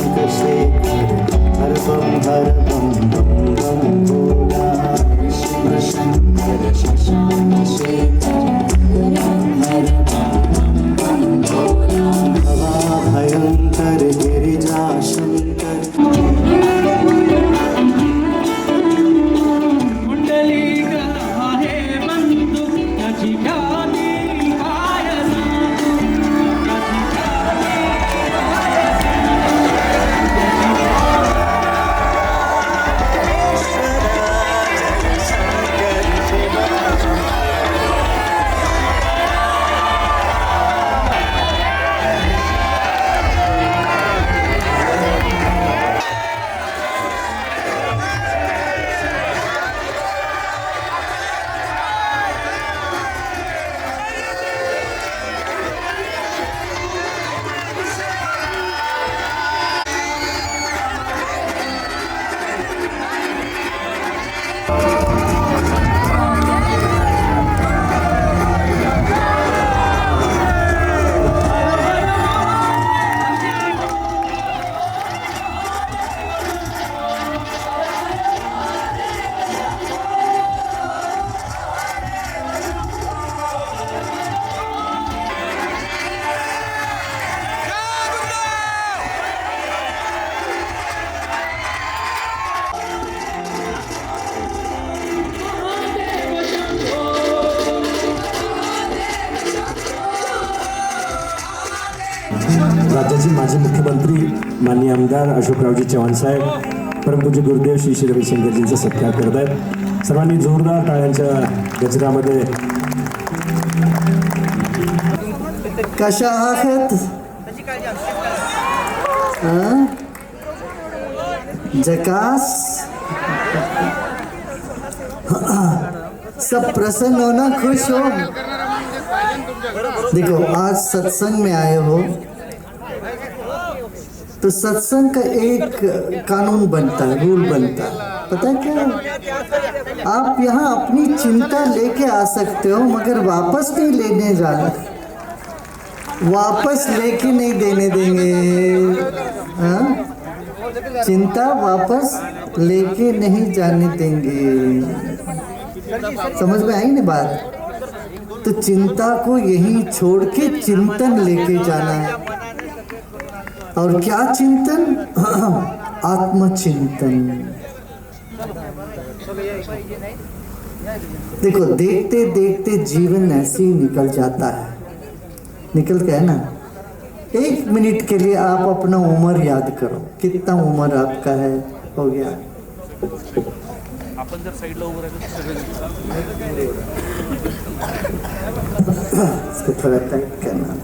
शशांकशेखर हर बम बम बम भोला शिव शंकर शशांकशेखर हर बम बम भोला भवा भयंकर गिरिजा शंकर राज्याचे माजी मुख्यमंत्री माननीय आमदार अशोकरावजी चव्हाण साहेब, परमपूज्य गुरुदेव श्री श्री रविशंकरजींचा सत्कार करत आहेत. सर्वांनी जोरदार टाळ्यांच्या गजरामध्ये. कशा आहात? जकास सब प्रसन्न हो ना, खुश हो. देखो आज सत्संग में आए हो तो सत्संग का एक कानून बनता है, रूल बनता है. पता है क्या? आप यहाँ अपनी चिंता लेके आ सकते हो मगर वापस नहीं लेने जाना, वापस लेके नहीं देने देंगे. हाँ, चिंता वापस लेके नहीं जाने देंगे. समझ में आई ना बात? तो चिंता को यहीं छोड़ के चिंतन लेके जाना है. और क्या चिंतन? आत्मचिंतन. देखो देखते देखते जीवन ऐसे ही निकल जाता है, निकलता है ना. 1 मिनट के लिए आप अपना उम्र याद करो, कितना उम्र आपका है, हो गया. आपण जर साइडला उभं राहिलो इसको थोड़ा टाइट करना.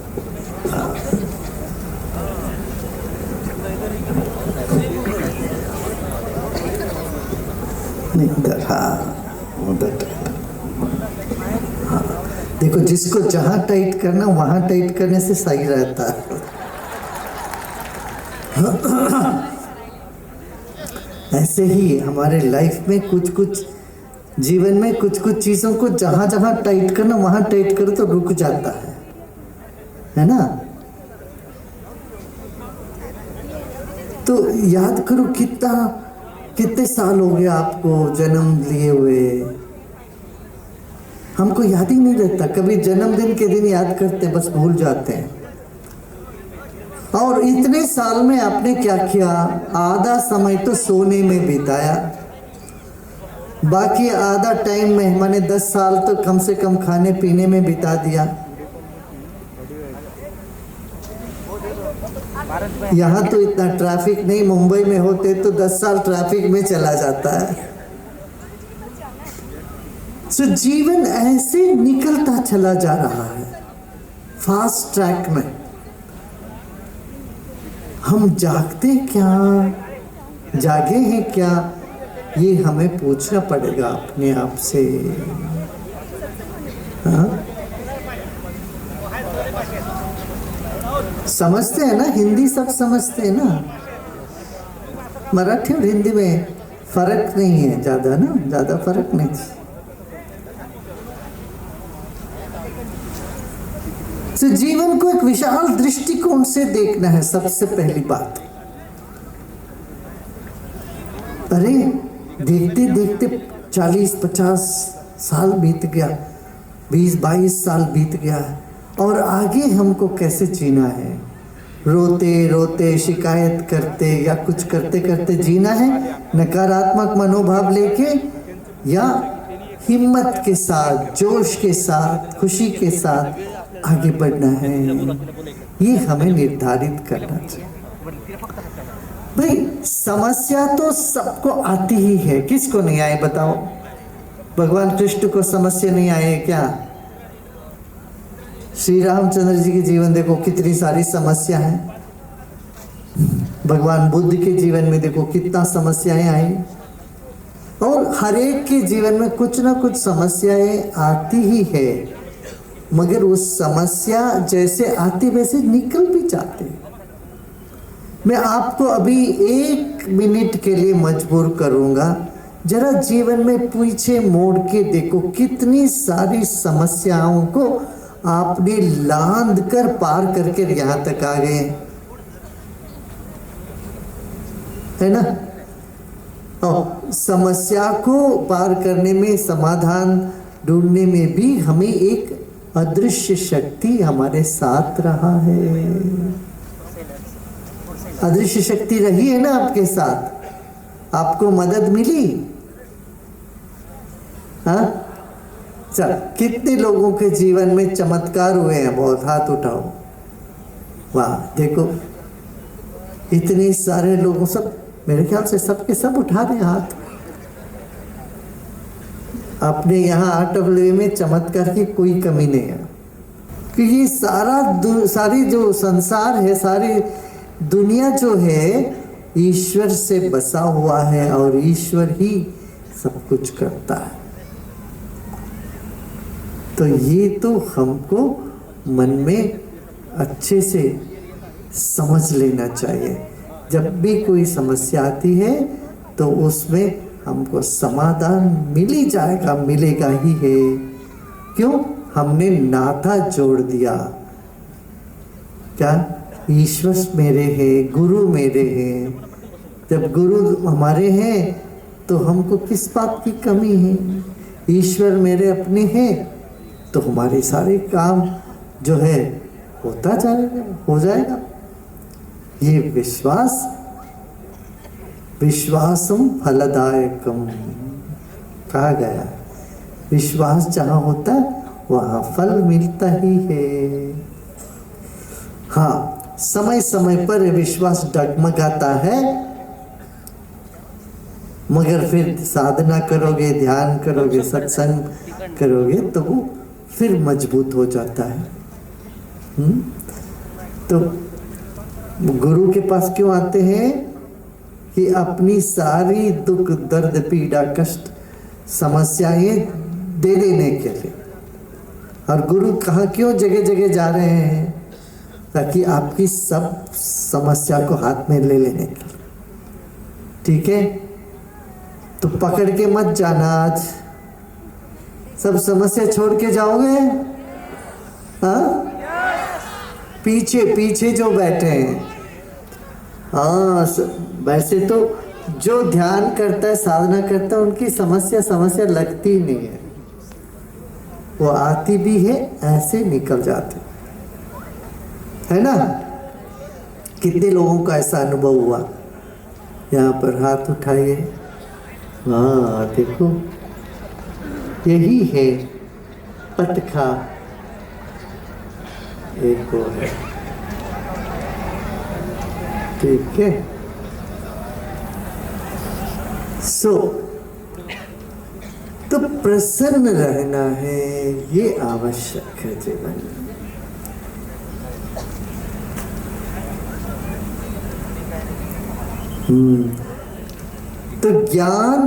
इधर, हाँ उधर. हाँ देखो, जिसको जहाँ टाइट करना वहाँ टाइट करने से सही रहता है. ऐसे ही हमारे लाइफ में कुछ जीवन में कुछ चीज़ों को जहाँ जहाँ टाइट करना वहाँ टाइट करो तो रुक जाता है ना. तो याद करो कितने साल हो गया आपको जन्म लिए हुए. हमको याद ही नहीं रहता. कभी जन्मदिन के दिन याद करते, बस भूल जाते हैं. और इतने साल में आपने क्या किया? आधा समय तो सोने में बिताया, बाकी आधा टाइम में मैंने 10 साल तो कम से कम खाने पीने में बिता दिया. यहाँ तो इतना ट्रैफिक नहीं, मुंबई में होते तो 10 साल ट्रैफिक में चला जाता है. तो जीवन ऐसे निकलता चला जा रहा है फास्ट ट्रैक में. हम जागते क्या, जागे हैं क्या, ये हमें पूछना पड़ेगा अपने आप से. हाँ? समझते हैं ना, हिंदी सब समझते हैं ना. मराठी और हिंदी में फर्क नहीं है ज़्यादा ना, ज़्यादा फर्क नहीं. तो जीवन को एक विशाल दृष्टिकोण से देखना है सबसे पहली बात. अरे देखते देखते 40-50 साल बीत गया, 20-22 साल बीत गया, और आगे हमको कैसे जीना है? रोते रोते, शिकायत करते या कुछ करते करते जीना है, नकारात्मक मनोभाव लेके, या हिम्मत के साथ, जोश के साथ, खुशी के साथ आगे बढ़ना है? ये हमें निर्धारित करना चाहिए। भाई समस्या तो सबको आती ही है, किसको नहीं आए बताओ? भगवान कृष्ण को समस्या नहीं आए क्या? श्री रामचंद्र जी के जीवन देखो कितनी सारी समस्या है, भगवान बुद्ध के जीवन में देखो कितना समस्याएं आई, और हर एक के जीवन में कुछ ना कुछ समस्याएं आती ही है, मगर उस समस्या जैसे आती वैसे निकल भी जाते। मैं आपको अभी 1 मिनट के लिए मजबूर करूंगा, जरा जीवन में पीछे मोड़ के देखो कितनी सारी समस्याओं को आपने लांद कर पार करके यहां तक आ गए, है ना? और समस्या को पार करने में, समाधान ढूंढने में भी हमें एक अदृश्य शक्ति हमारे साथ रहा है। अदृश्य शक्ति रही है ना आपके साथ, आपको मदद मिली। हाँ, चल कितने लोगों के जीवन में चमत्कार हुए हैं? बहुत, हाथ उठाओ। वाह, देखो इतने सारे लोगों, सब मेरे ख्याल से सबके सब उठा रहे हाथ। अपने यहाँ आर्ट ऑफ लिविंग में चमत्कार की कोई कमी नहीं है, कि ये सारी जो संसार है, सारी दुनिया जो है ईश्वर से बसा हुआ है, और ईश्वर ही सब कुछ करता है। तो ये तो हमको मन में अच्छे से समझ लेना चाहिए। जब भी कोई समस्या आती है तो उसमें हमको समाधान मिल ही जाएगा, मिलेगा ही है। क्यों? हमने नाता जोड़ दिया। क्या? ईश्वर मेरे हैं, गुरु मेरे हैं। जब गुरु हमारे हैं तो हमको किस बात की कमी है? ईश्वर मेरे अपने हैं तो हमारे सारे काम जो है होता जाएगा, हो जाएगा। ये विश्वासम फलदायकम कहा गया। विश्वास जहाँ होता है वहाँ फल मिलता ही है। हाँ, समय समय पर विश्वास डगमगाता है, मगर फिर साधना करोगे, ध्यान करोगे, सत्संग करोगे तो वो फिर मजबूत हो जाता है। तो गुरु के पास क्यों आते हैं? कि अपनी सारी दुख, दर्द, पीड़ा, कष्ट, समस्याएं दे देने के लिए। और गुरु कहाँ क्यों जगह जगह जा रहे हैं? ताकि आपकी सब समस्या को हाथ में ले लेने के लिए। ठीक है? तो पकड़ के मत जाना, आज सब समस्या छोड़ के जाओगे? हाँ, पीछे पीछे जो बैठे हैं। हाँ, वैसे तो जो ध्यान करता है, साधना करता है, उनकी समस्या लगती ही नहीं है। वो आती भी है, ऐसे निकल जाते, है ना? कितने लोगों का ऐसा अनुभव हुआ? यहाँ पर हाथ उठाइए। हाँ, देखो यही है पटखा। एक और है, ठीक है? तो प्रसन्न रहना है, ये आवश्यक है जीवन में। तो ज्ञान,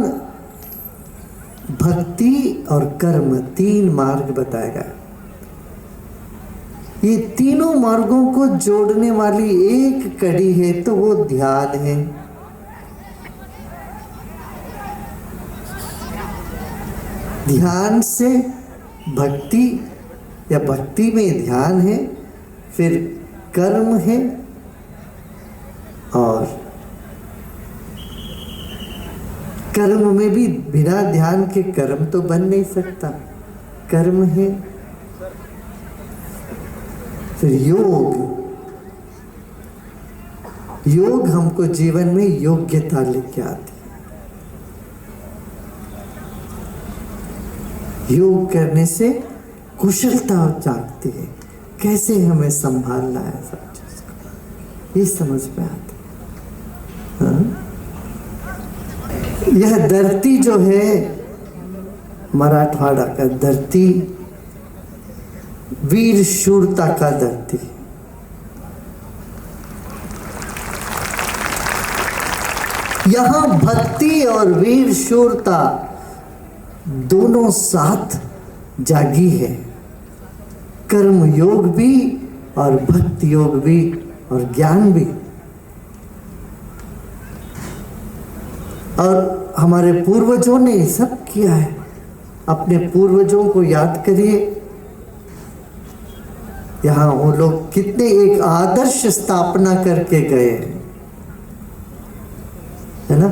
भक्ति और कर्म 3 मार्ग बताया गया। ये तीनों मार्गों को जोड़ने वाली एक कड़ी है तो वो ध्यान है। ध्यान से भक्ति, या भक्ति में ध्यान है, फिर कर्म है, और कर्म में भी बिना ध्यान के कर्म तो बन नहीं सकता, कर्म है। फिर योग हमको जीवन में योग्यता लेके आती है। योग करने से कुशलता जागती है, कैसे हमें संभालना है सब चीज को, ये समझ में आती है। हाँ? यह धरती जो है मराठवाड़ा का धरती, वीर शूरता का धरती, यहां भक्ति और वीर शूरता दोनों साथ जागी है। कर्म योग भी और भक्ति योग भी और ज्ञान भी। और हमारे पूर्वजों ने सब किया है। अपने पूर्वजों को याद करिए, यहाँ वो लोग कितने एक आदर्श स्थापना करके गए, है ना।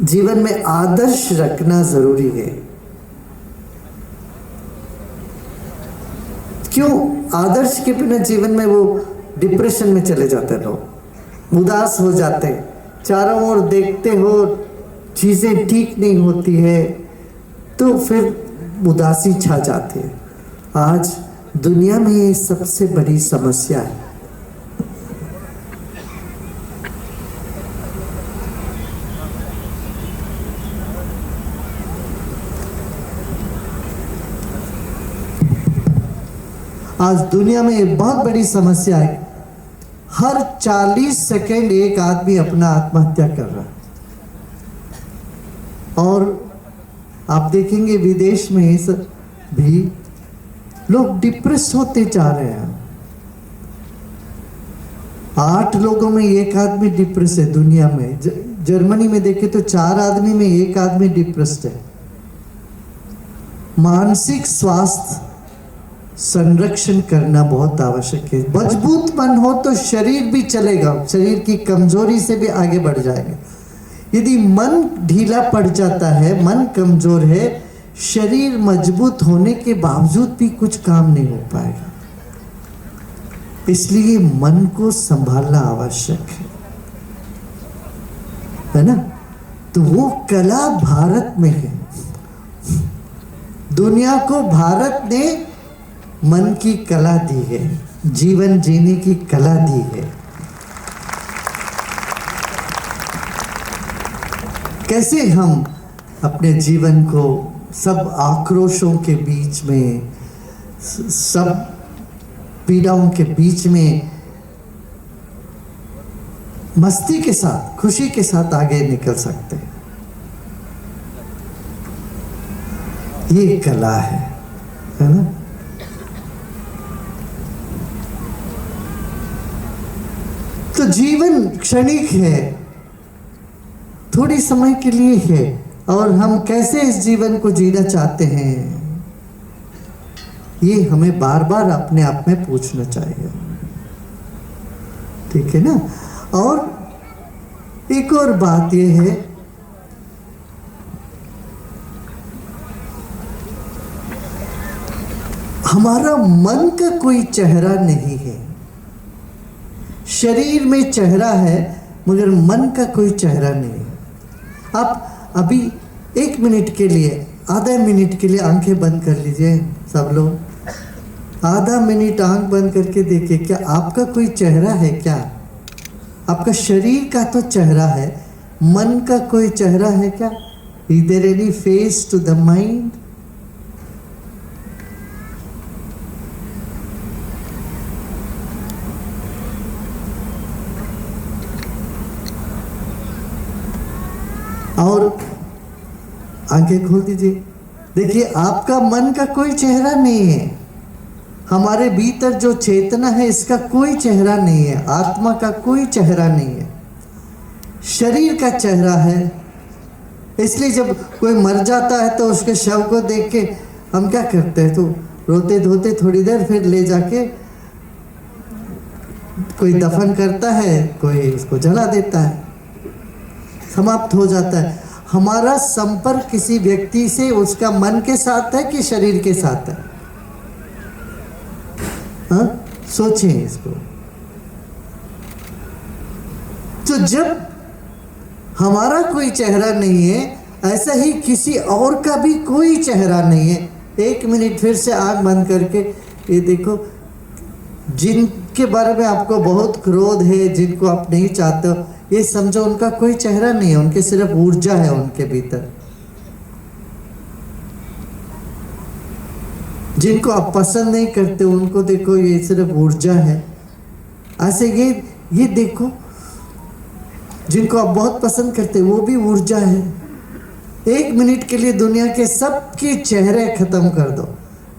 जीवन में आदर्श रखना जरूरी है। क्यों? आदर्श के बिना जीवन में वो डिप्रेशन में चले जाते लोग, उदास हो जाते, चारों ओर देखते हो चीजें ठीक नहीं होती है तो फिर उदासी छा जाती है। आज दुनिया में ये सबसे बड़ी समस्या है। आज दुनिया में एक बहुत बड़ी समस्या है, हर 40 सेकेंड एक आदमी अपना आत्महत्या कर रहा है। और आप देखेंगे विदेश में भी लोग डिप्रेस होते जा रहे हैं। 8 लोगों में एक आदमी डिप्रेस है दुनिया में। जर्मनी में देखे तो 4 आदमी में एक आदमी डिप्रेस्ड है। मानसिक स्वास्थ्य संरक्षण करना बहुत आवश्यक है। मजबूत मन हो तो शरीर भी चलेगा, शरीर की कमजोरी से भी आगे बढ़ जाएगा। यदि मन ढीला पड़ जाता है, मन कमजोर है, शरीर मजबूत होने के बावजूद भी कुछ काम नहीं हो पाएगा। इसलिए मन को संभालना आवश्यक है ना। तो वो कला भारत में है। दुनिया को भारत ने मन की कला दी है, जीवन जीने की कला दी है। कैसे हम अपने जीवन को सब आक्रोशों के बीच में, सब पीड़ाओं के बीच में मस्ती के साथ, खुशी के साथ आगे निकल सकते हैं, ये कला है ना। तो जीवन क्षणिक है, थोड़ी समय के लिए है, और हम कैसे इस जीवन को जीना चाहते हैं ये हमें बार बार अपने आप में पूछना चाहिए, ठीक है ना। और एक और बात ये है, हमारा मन का कोई चेहरा नहीं है। शरीर में चेहरा है मगर मन का कोई चेहरा नहीं है। आप अभी 1 मिनट के लिए, आधा मिनट के लिए आंखें बंद कर लीजिए सब लोग। आधा मिनट आंख बंद करके देखिए, क्या आपका कोई चेहरा है? क्या आपका शरीर का तो चेहरा है, मन का कोई चेहरा है क्या? Is there any face to the mind? और आंखें खोल दीजिए, देखिए आपका मन का कोई चेहरा नहीं है। हमारे भीतर जो चेतना है इसका कोई चेहरा नहीं है, आत्मा का कोई चेहरा नहीं है, शरीर का चेहरा है। इसलिए जब कोई मर जाता है तो उसके शव को देख के हम क्या करते हैं, तो रोते धोते थोड़ी देर, फिर ले जाके कोई दफन करता है, कोई उसको जला देता है, समाप्त हो जाता है। हमारा संपर्क किसी व्यक्ति से उसका मन के साथ है कि शरीर के साथ है? हाँ, सोचें इसको। तो जब हमारा कोई चेहरा नहीं है, ऐसा ही किसी और का भी कोई चेहरा नहीं है। एक मिनट फिर से आंख बंद करके ये देखो, जिनके बारे में आपको बहुत क्रोध है, जिनको आप नहीं चाहते हो, ये समझो उनका कोई चेहरा नहीं है, उनके सिर्फ ऊर्जा है उनके भीतर। जिनको आप पसंद नहीं करते उनको देखो, ये सिर्फ ऊर्जा है। ऐसे ये देखो, जिनको आप बहुत पसंद करते वो भी ऊर्जा है। एक मिनट के लिए दुनिया के सबके चेहरे खत्म कर दो,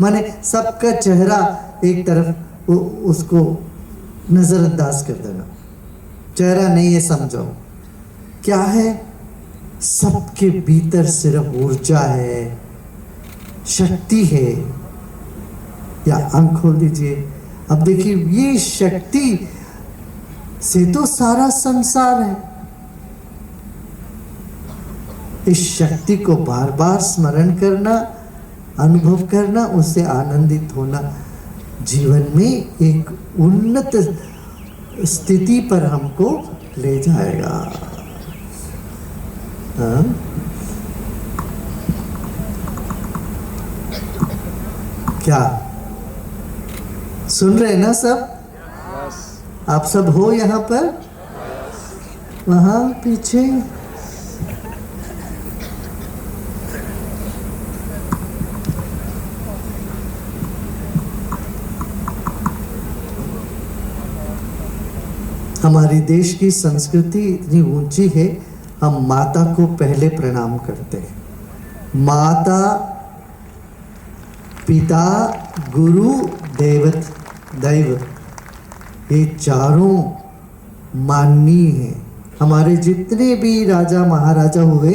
माने सबका चेहरा एक तरफ उसको नजरअंदाज कर देना, चेहरा नहीं है समझो। क्या है? सबके भीतर सिर्फ ऊर्जा है, शक्ति है। या आंख खोल दीजिए, अब देखिए, ये शक्ति से तो सारा संसार है। इस शक्ति को बार बार स्मरण करना, अनुभव करना, उससे आनंदित होना जीवन में एक उन्नत स्थिति पर हमको ले जाएगा। हाँ? क्या सुन रहे हैं ना सब? आप सब हो यहाँ पर? वहाँ पीछे हमारी देश की संस्कृति इतनी ऊंची है, हम माता को पहले प्रणाम करते हैं। माता, पिता, गुरु, दैव, ये चारों माननीय हैं। हमारे जितने भी राजा महाराजा हुए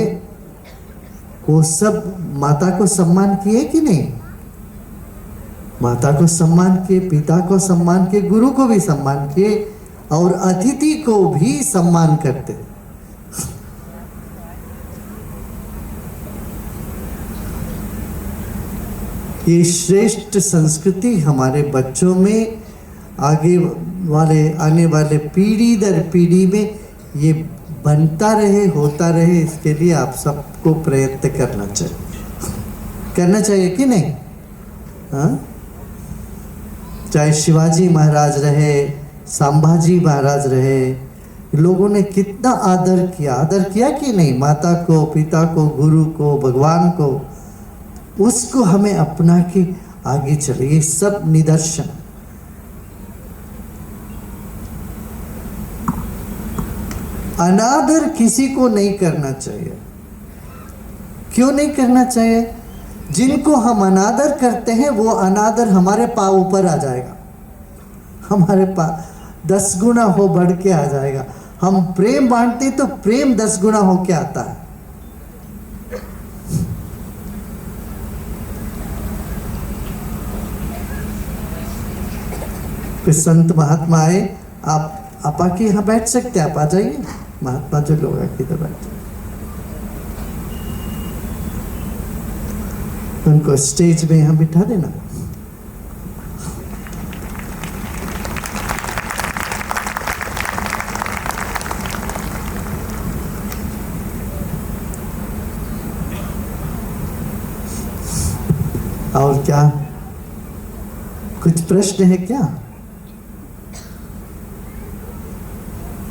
वो सब माता को सम्मान किए कि नहीं? माता को सम्मान किए, पिता को सम्मान किए, गुरु को भी सम्मान किए, और अतिथि को भी सम्मान करते। ये श्रेष्ठ संस्कृति हमारे बच्चों में आने वाले पीढ़ी दर पीढ़ी में ये बनता रहे, होता रहे, इसके लिए आप सबको प्रयत्न करना चाहिए कि नहीं? हाँ, चाहे शिवाजी महाराज रहे, संभाजी महाराज रहे, लोगों ने कितना आदर किया कि नहीं? माता को, पिता को, गुरु को, भगवान को, उसको हमें अपना के आगे चले। ये सब निदर्शन। अनादर किसी को नहीं करना चाहिए। क्यों नहीं करना चाहिए? जिनको हम अनादर करते हैं वो अनादर हमारे पाँव ऊपर आ जाएगा, हमारे पास 10 गुना हो बढ़ के आ जाएगा। हम प्रेम बांटते तो प्रेम 10 गुना हो के आता है। फिर संत महात्मा आए, आप आके यहाँ बैठ सकते हैं, आप आ जाइए। महात्मा जो लोग आके इधर बैठे, उनको स्टेज में यहाँ बिठा देना। और क्या कुछ प्रश्न है क्या?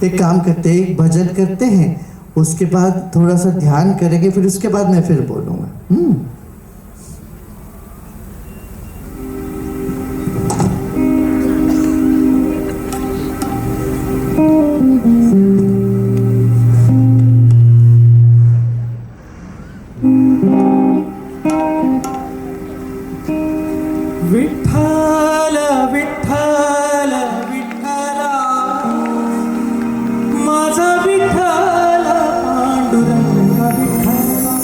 एक काम करते हैं, एक भजन करते हैं, उसके बाद थोड़ा सा ध्यान करेंगे, फिर उसके बाद मैं फिर बोलूँगा। विठ्ठल विठ्ठल विठ्ठला, माझा विठ्ठल पांडुरंग विठ्ठला।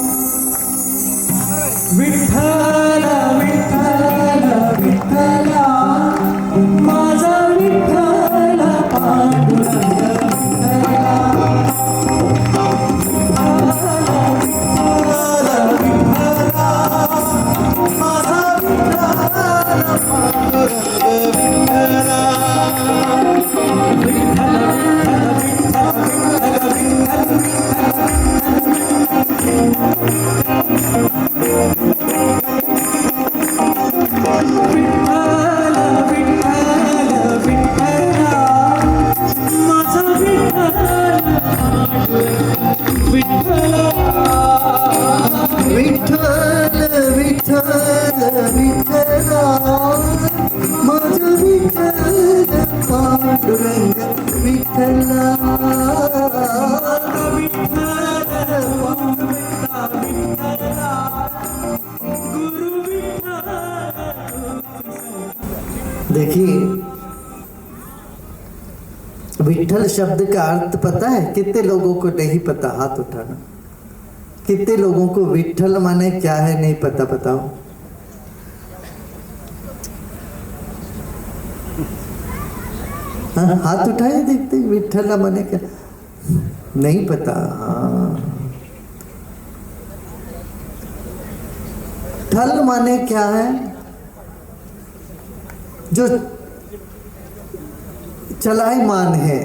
पांडुरंग विठ्ठला देखिए, विठ्ठल शब्द का अर्थ पता है? कितने लोगों को नहीं पता? हाथ उठाना। कितने लोगों को विठ्ठल माने क्या है नहीं पता? बताओ। हाँ, हाथ उठाए देखते विठ्ठल माने क्या नहीं पता। हाँ, ठल माने क्या है? जो चलायमान है,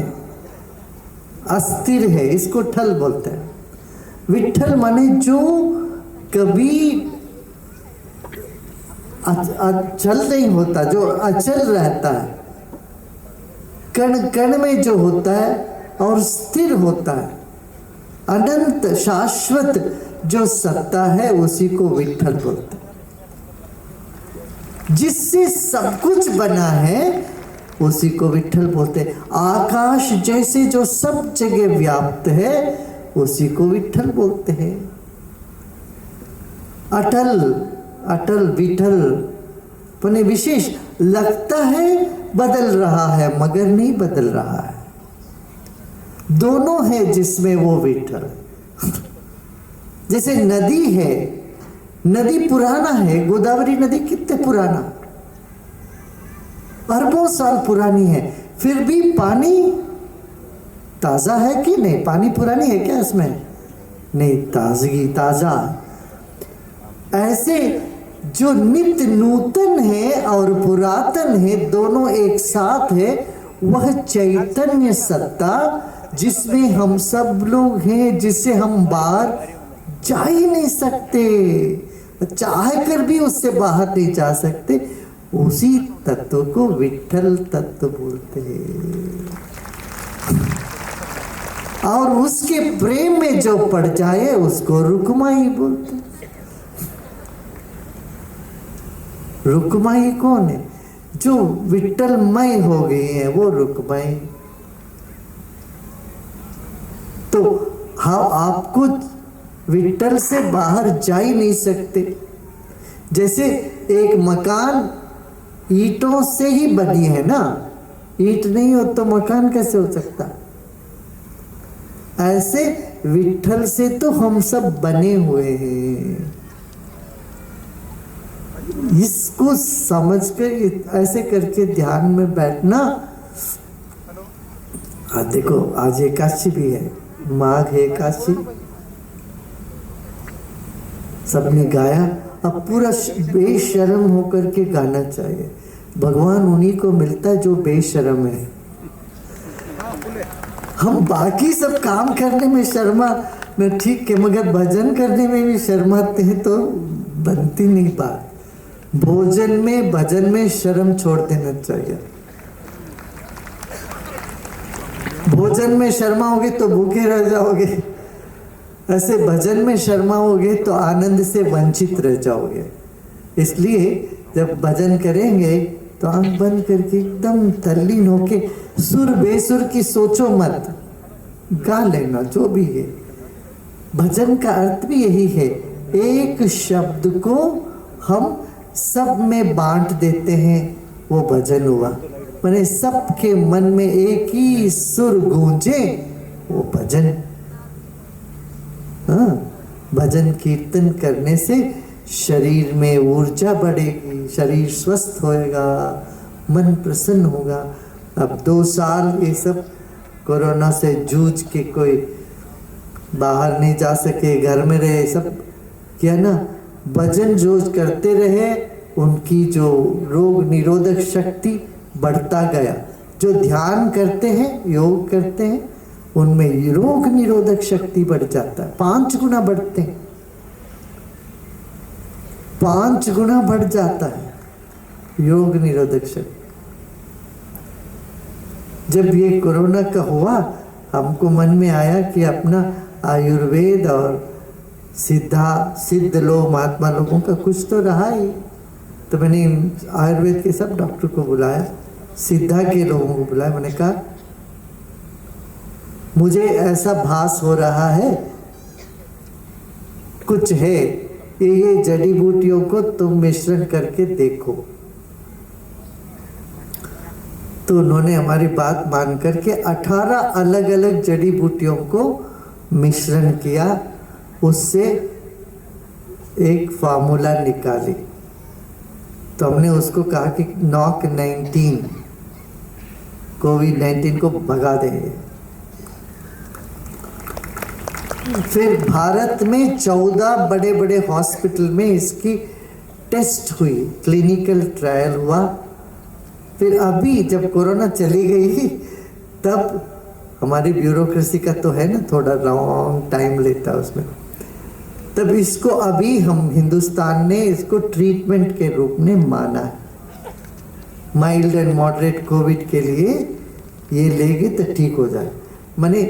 अस्थिर है, इसको ठल बोलते हैं। विठ्ठल माने जो कभी अचल नहीं होता, जो अचल रहता है, कण कण में जो होता है और स्थिर होता है, अनंत शाश्वत जो सत्ता है, उसी को विठ्ठल बोलते हैं। जिससे सब कुछ बना है उसी को विठ्ठल बोलते हैं। आकाश जैसे जो सब जगह व्याप्त है उसी को विठ्ठल बोलते हैं। अटल अटल विठल पने विशेष लगता है बदल रहा है मगर नहीं बदल रहा है, दोनों है जिसमें वो विठल। जैसे नदी है, नदी पुराना है, गोदावरी नदी कितने पुराना, अरबों साल पुरानी है, फिर भी पानी ताजा है कि नहीं? पानी पुरानी है क्या इसमें? नहीं, ताजगी ताजा। ऐसे जो नित्य नूतन है और पुरातन है, दोनों एक साथ है, वह चैतन्य सत्ता जिसमें हम सब लोग हैं, जिसे हम बाहर जा ही नहीं सकते, चाह कर भी उससे बाहर नहीं जा सकते, उसी तत्व को विठ्ठल तत्व बोलते हैं। और उसके प्रेम में जो पड़ जाए उसको रुक्माई बोलते हैं। रुक्माई कौन है? जो विठ्ठलमय हो गई है वो रुक्माई। तो हाँ, आपको विठ्ठल से बाहर जा ही नहीं सकते। जैसे एक मकान ईंटों से ही बनी है ना, ईंट नहीं हो तो मकान कैसे हो सकता? ऐसे विठ्ठल से तो हम सब बने हुए हैं। इसको समझ कर ऐसे करके ध्यान में बैठना। देखो आज एकादशी भी है, माघ एकादशी, सबने गाया। अब पूरा बेशर्म होकर के गाना चाहिए। भगवान उन्हीं को मिलता है जो बेशर्म है। हम बाकी सब काम करने में शर्मा न, ठीक है, मगर भजन करने में भी शर्माते हैं तो बनती नहीं बात। भोजन में भजन में शर्म छोड़ देना चाहिए। भोजन में शर्माओगे तो भूखे रह जाओगे, ऐसे भजन में शर्माओगे तो आनंद से वंचित रह जाओगे। इसलिए जब भजन करेंगे तो आंख बंद करके एकदम तल्लीन होके, सुर बेसुर की सोचो मत, गा लेना जो भी है। भजन का अर्थ भी यही है, एक शब्द को हम सब में बांट देते हैं, वो भजन हुआ। मैंने सबके मन में एक ही सुर गूंजे, वो भजन। हाँ, भजन कीर्तन करने से शरीर में ऊर्जा बढ़ेगी, शरीर स्वस्थ होएगा, मन प्रसन्न होगा। अब 2 साल ये सब कोरोना से जूझ के कोई बाहर नहीं जा सके, घर में रहे, सब किया ना, भजन जो करते रहे, उनकी जो रोग निरोधक शक्ति बढ़ता गया। जो ध्यान करते हैं, योग करते हैं, उनमें रोग निरोधक शक्ति बढ़ जाता है, 5 गुना बढ़ते हैं, 5 गुना बढ़ जाता है योग निरोधक शक्ति। जब ये कोरोना का हुआ, हमको मन में आया कि अपना आयुर्वेद और सिद्ध लोग, महात्मा लोगों का कुछ तो रहा ही। तो मैंने आयुर्वेद के सब डॉक्टर को बुलाया, सिद्धा के लोगों को बुलाया। मैंने कहा मुझे ऐसा भास हो रहा है, कुछ है, ये जड़ी बूटियों को तुम मिश्रण करके देखो। तो उन्होंने हमारी बात मान करके 18 अलग अलग जड़ी बूटियों को मिश्रण किया, उससे एक फार्मूला निकाली। तो हमने उसको कहा कि नॉक 19 कोविड-19 को भगा देंगे। फिर भारत में 14 बड़े बड़े हॉस्पिटल में इसकी टेस्ट हुई, क्लिनिकल ट्रायल हुआ। फिर अभी जब कोरोना चली गई तब हमारी ब्यूरोक्रेसी का तो है ना, थोड़ा लॉन्ग टाइम लेता है उसमें, तब इसको अभी हम हिंदुस्तान ने इसको ट्रीटमेंट के रूप में माना है। माइल्ड एंड मॉडरेट कोविड के लिए ये लेंगे तो ठीक हो जाए। माने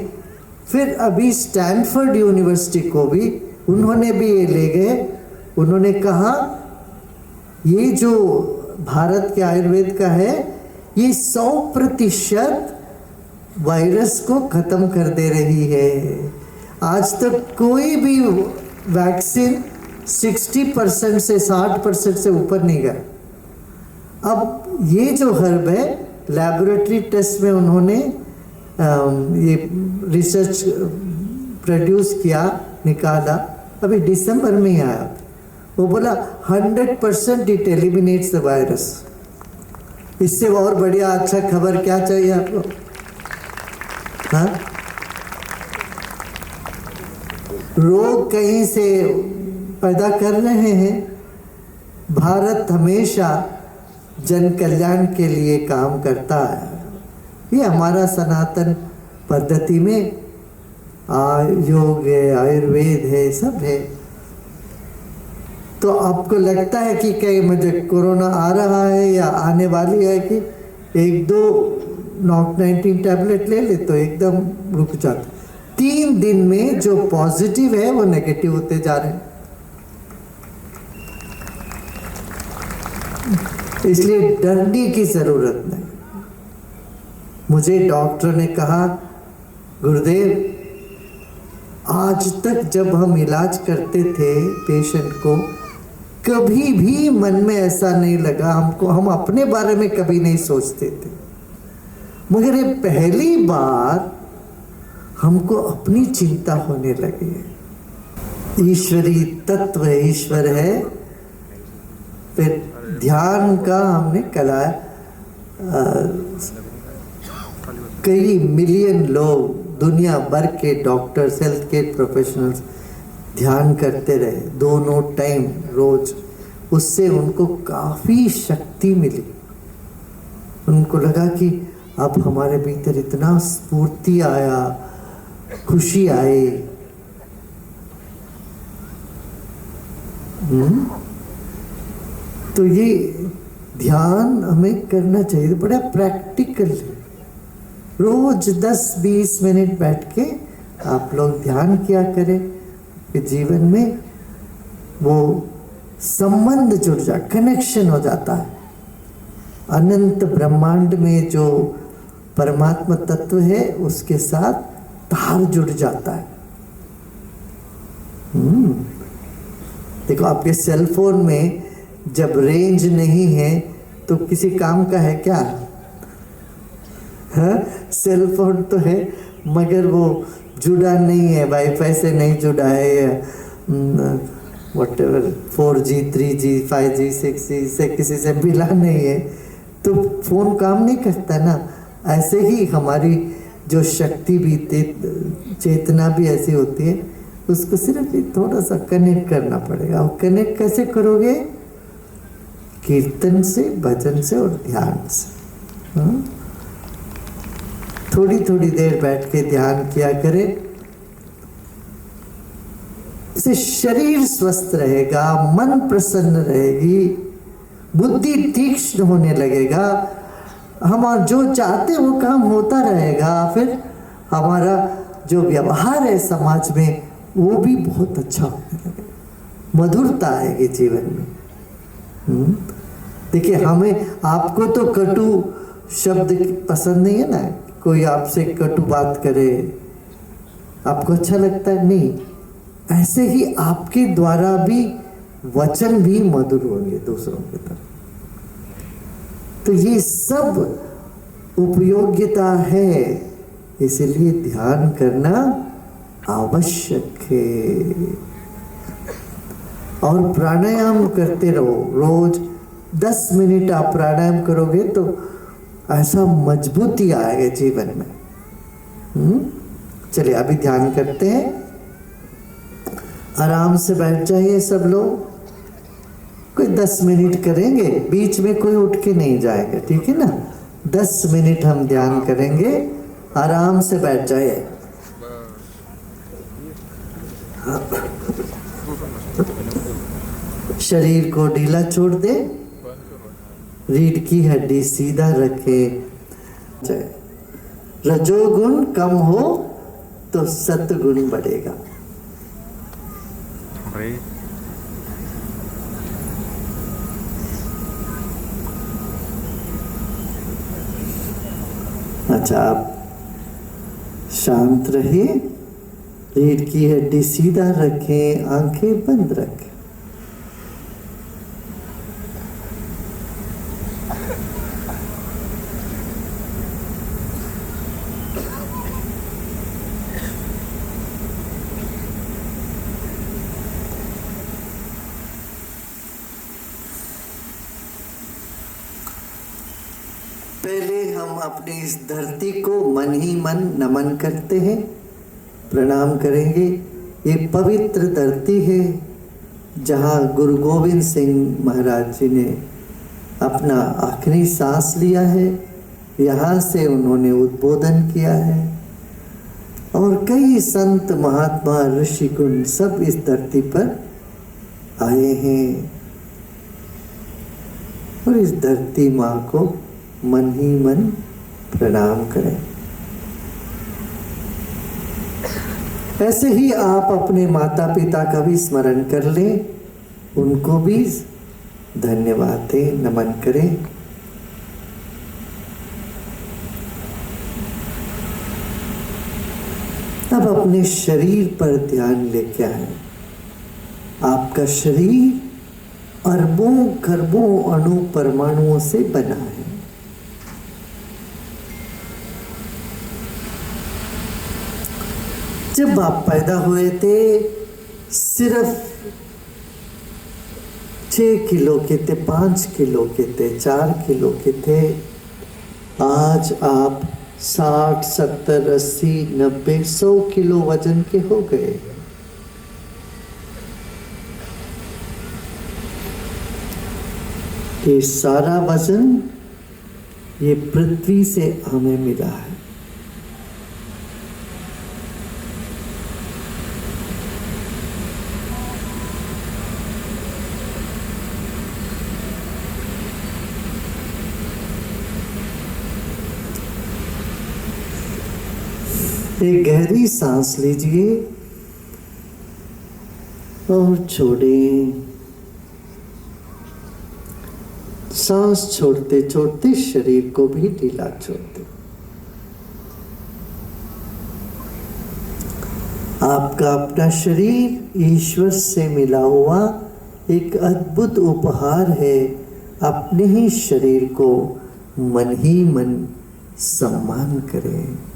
फिर अभी स्टैनफोर्ड यूनिवर्सिटी को भी उन्होंने भी ये ले गए। उन्होंने कहा ये जो भारत के आयुर्वेद का है ये 100% वायरस को खत्म कर दे रही है। आज तक कोई भी वैक्सीन 60% से 60% से ऊपर नहीं गया। अब ये जो हर्ब है लैबोरेटरी टेस्ट में उन्होंने ये रिसर्च प्रोड्यूस किया, निकाला, अभी दिसंबर में ही आया। वो बोला 100% इट एलिमिनेट्स द वायरस। इससे और बढ़िया अच्छा खबर क्या चाहिए आपको? हाँ, रोग कहीं से पैदा कर रहे हैं, भारत हमेशा जन कल्याण के लिए काम करता है। ये हमारा सनातन पद्धति में योग है, आयुर्वेद है, सब है। तो आपको लगता है कि कहीं मुझे कोरोना आ रहा है या आने वाली है कि 1-2 नॉक 19 टैबलेट ले ले तो एकदम रुक जाता। 3 दिन में जो पॉजिटिव है वो नेगेटिव होते जा रहे हैं। इसलिए डरने की जरूरत नहीं। मुझे डॉक्टर ने कहा गुरुदेव आज तक जब हम इलाज करते थे पेशेंट को कभी भी मन में ऐसा नहीं लगा हमको, हम अपने बारे में कभी नहीं सोचते थे, मगर ये पहली बार हमको अपनी चिंता होने लगी है। ईश्वरी तत्व है, ईश्वर है। फिर ध्यान का हमने कराया, कई मिलियन लोग दुनिया भर के डॉक्टर्स, हेल्थ केयर प्रोफेशनल्स ध्यान करते रहे, दोनों टाइम रोज। उससे उनको काफ़ी शक्ति मिली। उनको लगा कि अब हमारे भीतर इतना स्फूर्ति आया, खुशी आई। तो ये ध्यान हमें करना चाहिए, बड़ा प्रैक्टिकल है। रोज 10-20 मिनट बैठ के आप लोग ध्यान किया करें कि जीवन में वो संबंध जुड़ जा, कनेक्शन हो जाता है। अनंत ब्रह्मांड में जो परमात्मा तत्व है उसके साथ तार जुड़ जाता है। देखो आपके सेल फोन में जब रेंज नहीं है तो किसी काम का है क्या? हाँ, सेल फोन तो है मगर वो जुड़ा नहीं है, वाईफाई से नहीं जुड़ा है, whatever 4G 3G 5G 6G से किसी से मिला नहीं है तो फोन काम नहीं करता ना। ऐसे ही हमारी जो शक्ति भी, चेतना भी ऐसी होती है, उसको सिर्फ थोड़ा सा कनेक्ट करना पड़ेगा। और कनेक्ट कैसे करोगे? कीर्तन से, भजन से और ध्यान से। थोड़ी थोड़ी देर बैठ के ध्यान किया करें, इससे शरीर स्वस्थ रहेगा, मन प्रसन्न रहेगी, बुद्धि तीक्ष्ण होने लगेगा, हम जो चाहते वो काम होता रहेगा। फिर हमारा जो व्यवहार है समाज में वो भी बहुत अच्छा होने लगेगा, मधुरता आएगी जीवन में। देखिए हमें, आपको तो कटु शब्द पसंद नहीं है ना, कोई आपसे कटु बात करे आपको अच्छा लगता है? नहीं। ऐसे ही आपके द्वारा भी वचन भी मधुर होंगे दूसरों की तरफ। तो ये सब उपयोगिता है, इसलिए ध्यान करना आवश्यक है। और प्राणायाम करते रहो, रोज 10 मिनट आप प्राणायाम करोगे तो ऐसा मजबूती आएगा जीवन में। चलिए अभी ध्यान करते हैं। आराम से बैठ जाइए सब लोग, कोई 10 मिनट करेंगे, बीच में कोई उठ के नहीं जाएगा, ठीक है ना? 10 मिनट हम ध्यान करेंगे, आराम से बैठ जाइए। शरीर को ढीला छोड़ दे, रीढ़ की हड्डी सीधा रखे। रजोगुण कम हो तो सत्गुण बढ़ेगा। अच्छा, आप शांत रहे, रीढ़ की हड्डी सीधा रखें, आंखें बंद रखें। पहले हम अपनी इस धरती को मन ही मन नमन करते हैं, प्रणाम करेंगे। ये पवित्र धरती है जहाँ गुरु गोविंद सिंह महाराज जी ने अपना आखिरी सांस लिया है, यहाँ से उन्होंने उद्बोधन किया है और कई संत महात्मा ऋषिगुण सब इस धरती पर आए हैं। और इस धरती माँ को मन ही मन प्रणाम करें। ऐसे ही आप अपने माता पिता का भी स्मरण कर लें, उनको भी धन्यवाद दें, नमन करें। अब अपने शरीर पर ध्यान लेके आए। आपका शरीर अरबों खरबों अणु परमाणुओं से बना है। जब आप पैदा हुए थे सिर्फ 6 किलो के थे, 5 किलो के थे, 4 किलो के थे। आज आप 60, 70, 80, 90, 100 किलो वजन के हो गए। ये सारा वजन ये पृथ्वी से हमें मिला है। एक गहरी सांस लीजिए और छोड़ें। सांस छोड़ते छोड़ते शरीर को भी ढीला छोड़ दें। आपका अपना शरीर ईश्वर से मिला हुआ एक अद्भुत उपहार है। अपने ही शरीर को मन ही मन सम्मान करें।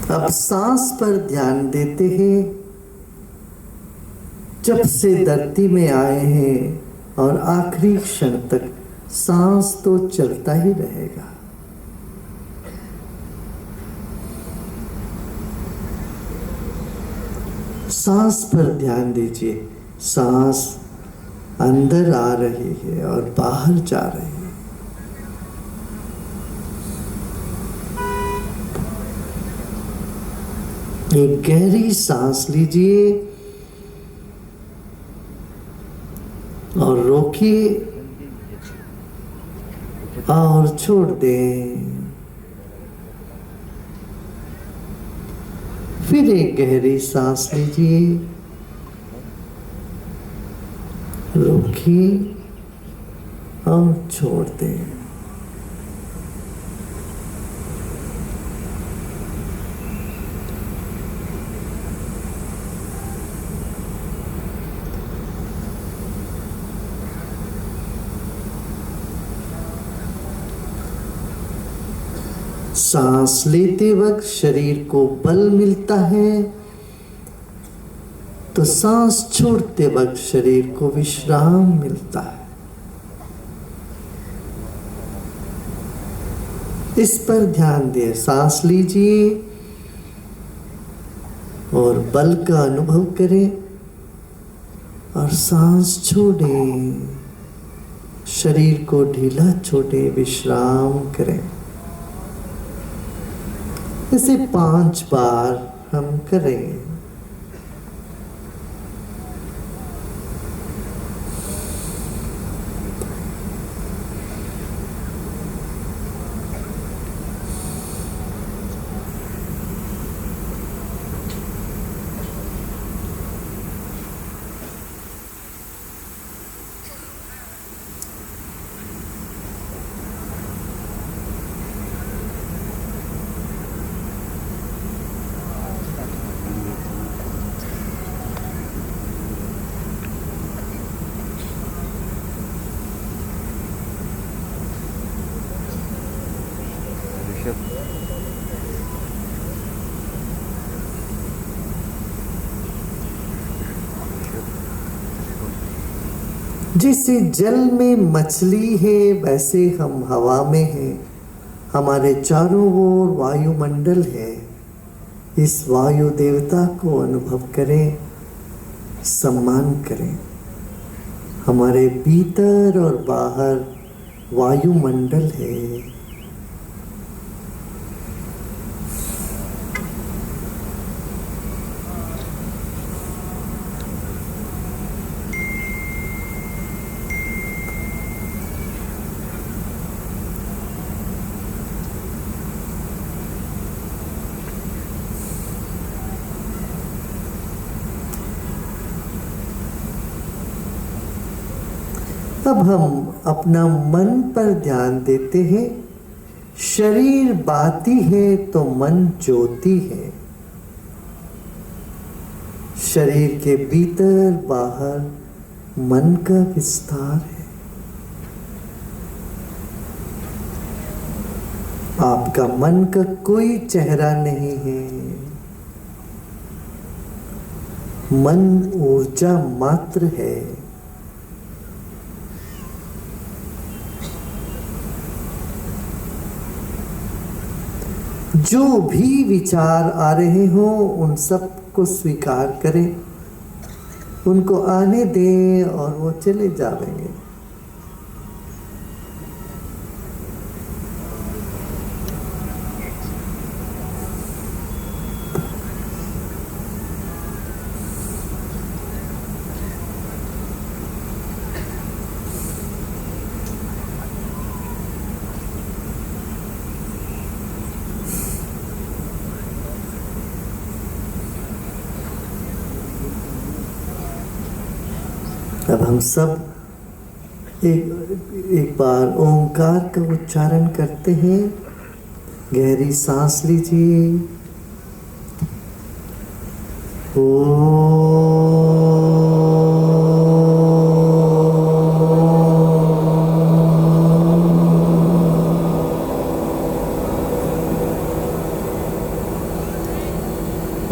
अब सांस पर ध्यान देते हैं। जब से धरती में आए हैं और आखिरी क्षण तक सांस तो चलता ही रहेगा। सांस पर ध्यान दीजिए। सांस अंदर आ रही है और बाहर जा रही है। एक गहरी सांस लीजिए और रोकिए और छोड़ दें। फिर एक गहरी सांस लीजिए, रोकिए और छोड़ दें। सांस लेते वक्त शरीर को बल मिलता है, तो सांस छोड़ते वक्त शरीर को विश्राम मिलता है। इस पर ध्यान दें। सांस लीजिए और बल का अनुभव करें और सांस छोड़ें। शरीर को ढीला छोड़ें, विश्राम करें। इसे 5 बार हम करें। जैसे जल में मछली है, वैसे हम हवा में हैं। हमारे चारों ओर वायुमंडल है। इस वायु देवता को अनुभव करें, सम्मान करें। हमारे भीतर और बाहर वायुमंडल है। अब हम अपना मन पर ध्यान देते हैं। शरीर बाती है तो मन ज्योति है। शरीर के भीतर बाहर मन का विस्तार है। आपका मन का कोई चेहरा नहीं है। मन ऊर्जा मात्र है। जो भी विचार आ रहे हो उन सब को स्वीकार करें, उनको आने दें और वो चले जाएंगे। अब हम सब एक बार ओंकार का उच्चारण करते हैं। गहरी सांस लीजिए।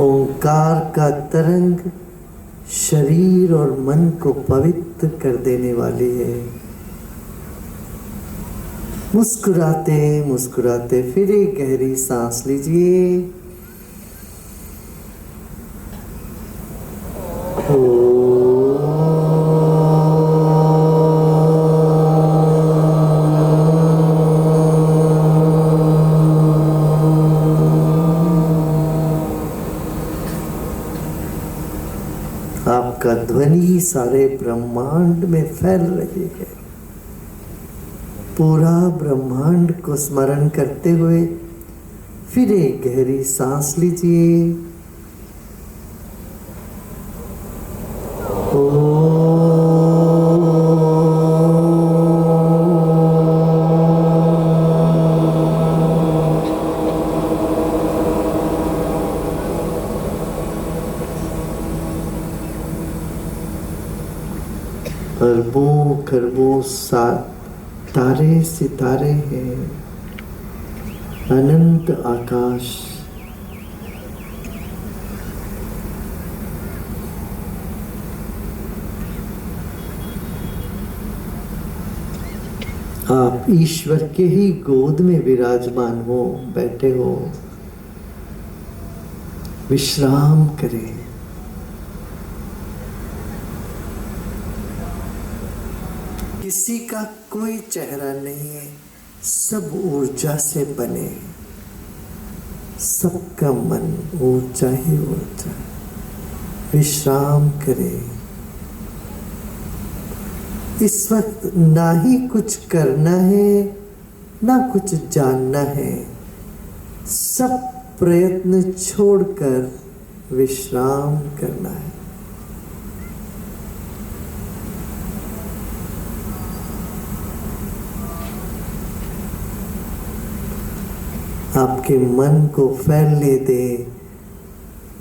ओंकार का तरंग शरीर और मन को पवित्र कर देने वाली है। मुस्कुराते मुस्कुराते फिर एक गहरी सांस लीजिए। आपका ध्वनि सारे ब्रह्मांड में फैल रही है। पूरा ब्रह्मांड को स्मरण करते हुए फिर एक गहरी सांस लीजिए। अरबों खरबों तारे सितारे हैं, अनंत आकाश। आप ईश्वर के ही गोद में विराजमान हो, बैठे हो। विश्राम करें। किसी का कोई चेहरा नहीं है, सब ऊर्जा से बने, सबका मन ऊर्जा ही ऊर्जा। विश्राम करें। इस वक्त ना ही कुछ करना है, ना कुछ जानना है। सब प्रयत्न छोड़कर विश्राम करना है। आपके मन को फैलने दे,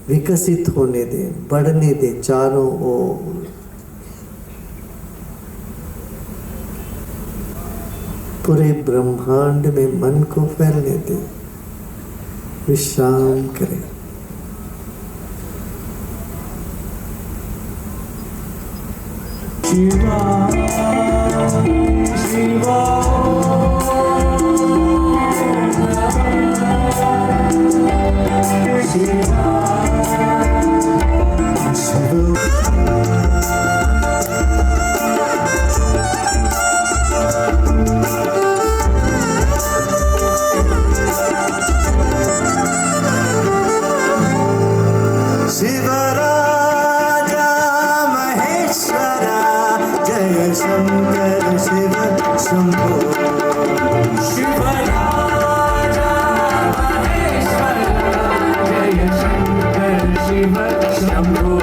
विकसित होने दे, बढ़ने दे चारों ओर। पूरे ब्रह्मांड में मन को फैलने दे। विश्राम करें। शिवा शिवा शिवराजा महेश्वरा जय शंकर शिव शंभो। शिवराजा महेश्वरा जय शंकर शिव शंभो।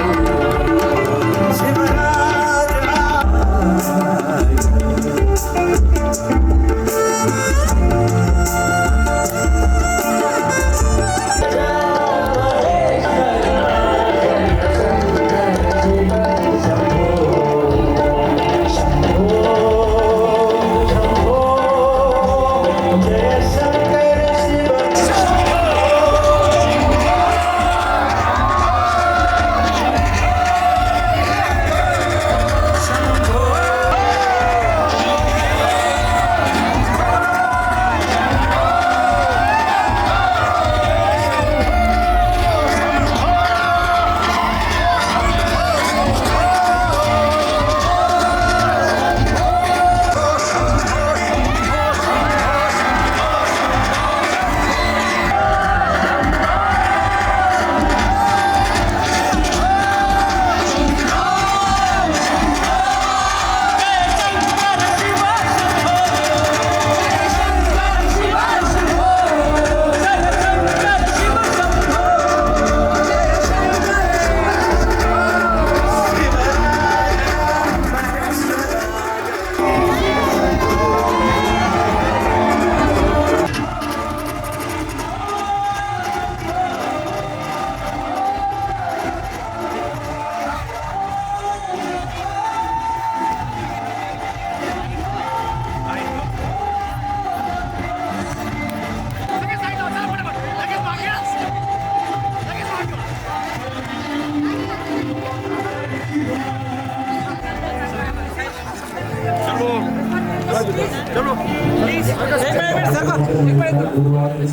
चलो प्लीज एक मिनट सर